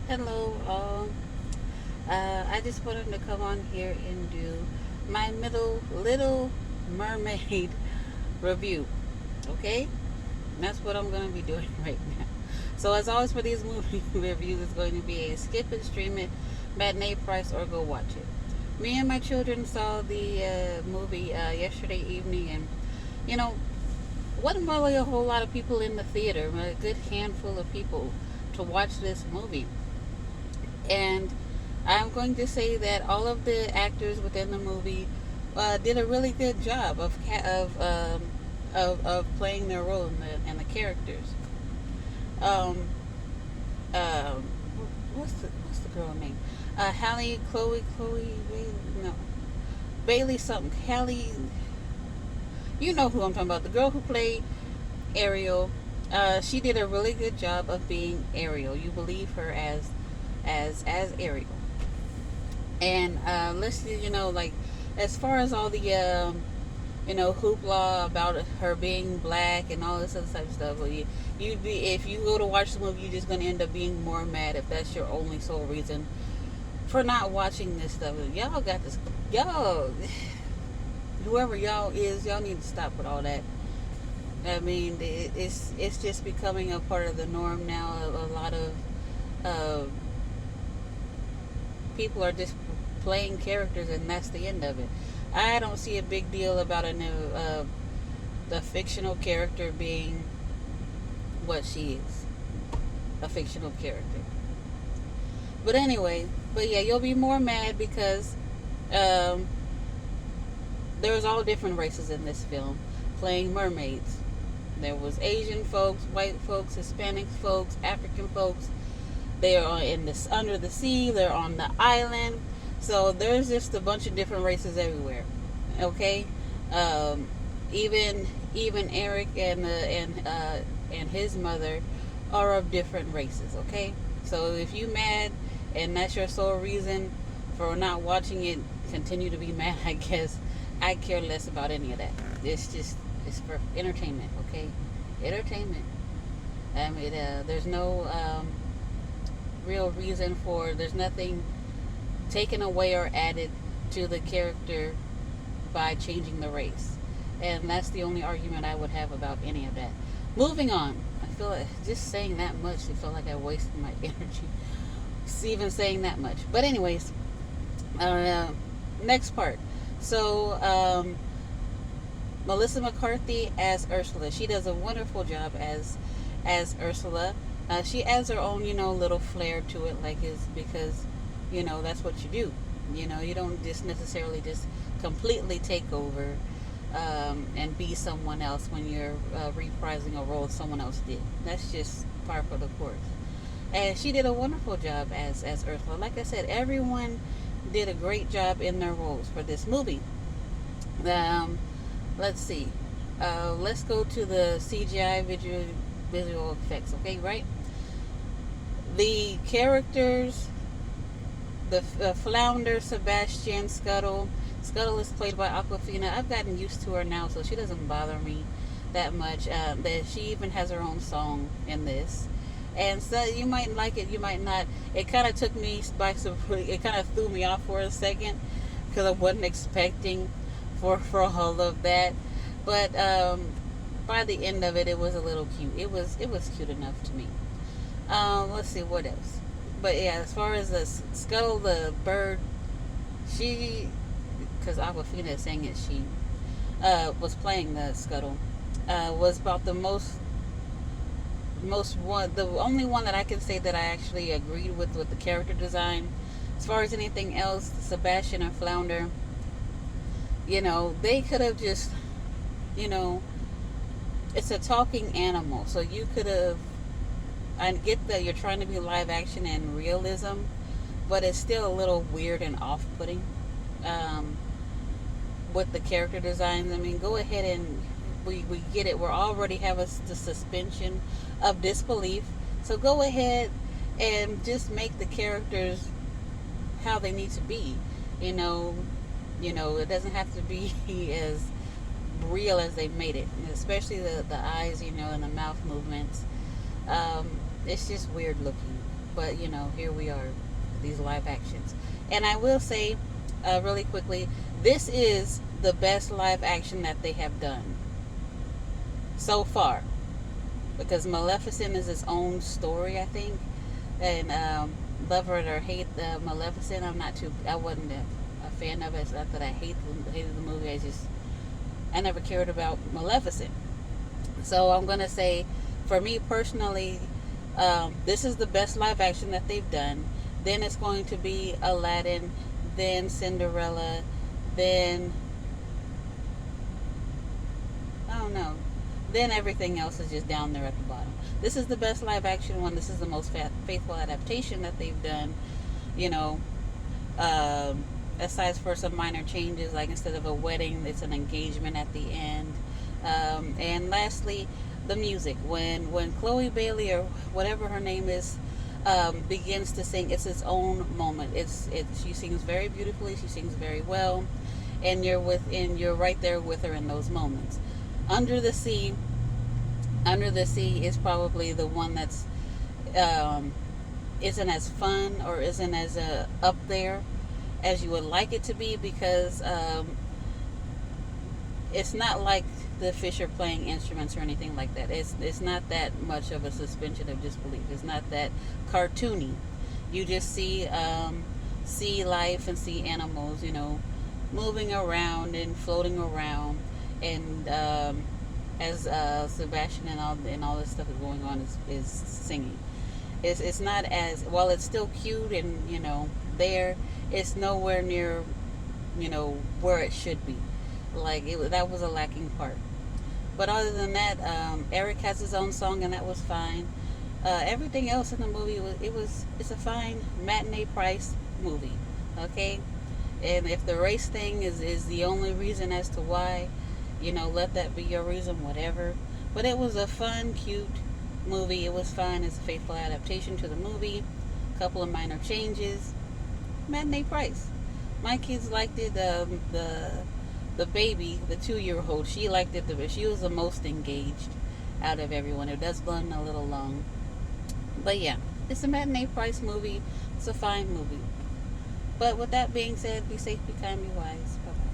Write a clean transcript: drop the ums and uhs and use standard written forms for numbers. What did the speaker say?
Hello, all. I just wanted to come on here and do my middle Little Mermaid review. Okay, and that's what I'm going to be doing right now. So, as always, for these movie reviews, it's going to be a skip it, stream it, matinee price, or go watch it. Me and my children saw the movie yesterday evening, and you know, wasn't really a whole lot of people in the theater, a good handful of people to watch this movie. And I'm going to say that all of the actors within the movie did a really good job of playing their role in the characters. Um, um, what's the girl name? Hallie, Chloe, Bailey, no, Bailey something. Hallie, you know who I'm talking about. The girl who played Ariel. She did a really good job of being Ariel. You believe her as Ariel. And let's like as far as all the hoopla about her being black and all this other type of stuff. Well, you'd be, if you go to watch the movie, you're just gonna end up being more mad if that's your only sole reason for not watching this stuff. Y'all got this. Y'all, whoever y'all is, y'all need to stop with all that. I mean, it's just becoming a part of the norm now. A lot of uh, people are just playing characters, and that's the end of it. I don't see a big deal about the fictional character being what she is, a fictional character. But anyway, but yeah, you'll be more mad because um, there's all different races in this film playing mermaids. There was Asian folks, white folks, Hispanic folks, African folks. They are in this under the sea. They're on the island. So there's just a bunch of different races everywhere. Okay, um, even Eric and his mother are of different races. Okay, so if you mad and that's your sole reason for not watching it, continue to be mad. I guess I care less about any of that. It's for entertainment. Okay, entertainment. I mean, there's no real reason for. There's nothing taken away or added to the character by changing the race. And that's the only argument I would have about any of that. Moving on. I feel like just saying that much, I feel like I wasted my energy. Even saying that much. But anyways, next part. So, Melissa McCarthy as Ursula. She does a wonderful job as Ursula. She adds her own, little flair to it, like is because, that's what you do. You don't just necessarily just completely take over and be someone else when you're reprising a role someone else did. That's just par for the course. And she did a wonderful job as Ursula. Like I said, everyone did a great job in their roles for this movie. Um, let's see. Let's go to the CGI visual effects. Okay, right? The characters, the flounder, Sebastian, Scuttle. Scuttle is played by Aquafina. I've gotten used to her now, so she doesn't bother me that much. That she even has her own song in this, and so you might like it, you might not. It kind of took me by surprise. It kind of threw me off for a second because I wasn't expecting for all of that. But by the end of it, it was a little cute. It was cute enough to me. Let's see what else. But yeah, as far as the Scuttle, the bird, she, because Aquafina is saying it, she was playing the Scuttle, was about the most one, the only one that I can say that I actually agreed with the character design. As far as anything else, Sebastian and Flounder, they could have just, you know, it's a talking animal, so you could have. I get that you're trying to be live action and realism, but it's still a little weird and off-putting um, with the character designs. I mean, go ahead and we get it. We already have the suspension of disbelief, so go ahead and just make the characters how they need to be. You know, it doesn't have to be as real as they made it, especially the eyes, and the mouth movements. It's just weird looking. but here we are, these live actions. And I will say, really quickly, this is the best live action that they have done so far, because Maleficent is its own story, I think. And love it or hate Maleficent, I wasn't a fan of it. It's not that I hated the movie. I never cared about Maleficent. So I'm gonna say, for me personally, this is the best live action that they've done. Then it's going to be Aladdin, then Cinderella, then I don't know. Then everything else is just down there at the bottom. This is the best live action one. This is the most faithful adaptation that they've done. You know, aside for some minor changes, like instead of a wedding, it's an engagement at the end. And lastly, the music. When Chloe Bailey, or whatever her name is, begins to sing, it's its own moment. She sings very beautifully. She sings very well, and you're right there with her in those moments. Under the Sea. Under the Sea is probably the one that's isn't as fun, or isn't as up there as you would like it to be, because it's not like the fish are playing instruments or anything like that. It's not that much of a suspension of disbelief. It's not that cartoony. You just see life and see animals, moving around and floating around, and as Sebastian and all this stuff is going on, is singing. It's not as, while it's still cute and there, it's nowhere near where it should be. Like that was a lacking part. But other than that, Eric has his own song, and that was fine. Everything else in the movie it's a fine matinee price movie. Okay, and if the race thing is the only reason as to why, let that be your reason, whatever. But it was a fun, cute movie. It was fun. It's a faithful adaptation to the movie. A couple of minor changes. Matinee price. My kids liked it. The baby, the 2-year-old, she liked it the best. She was the most engaged out of everyone. It does run a little long, but yeah, it's a matinee price movie. It's a fine movie. But with that being said, be safe, be kind, be wise. Bye bye.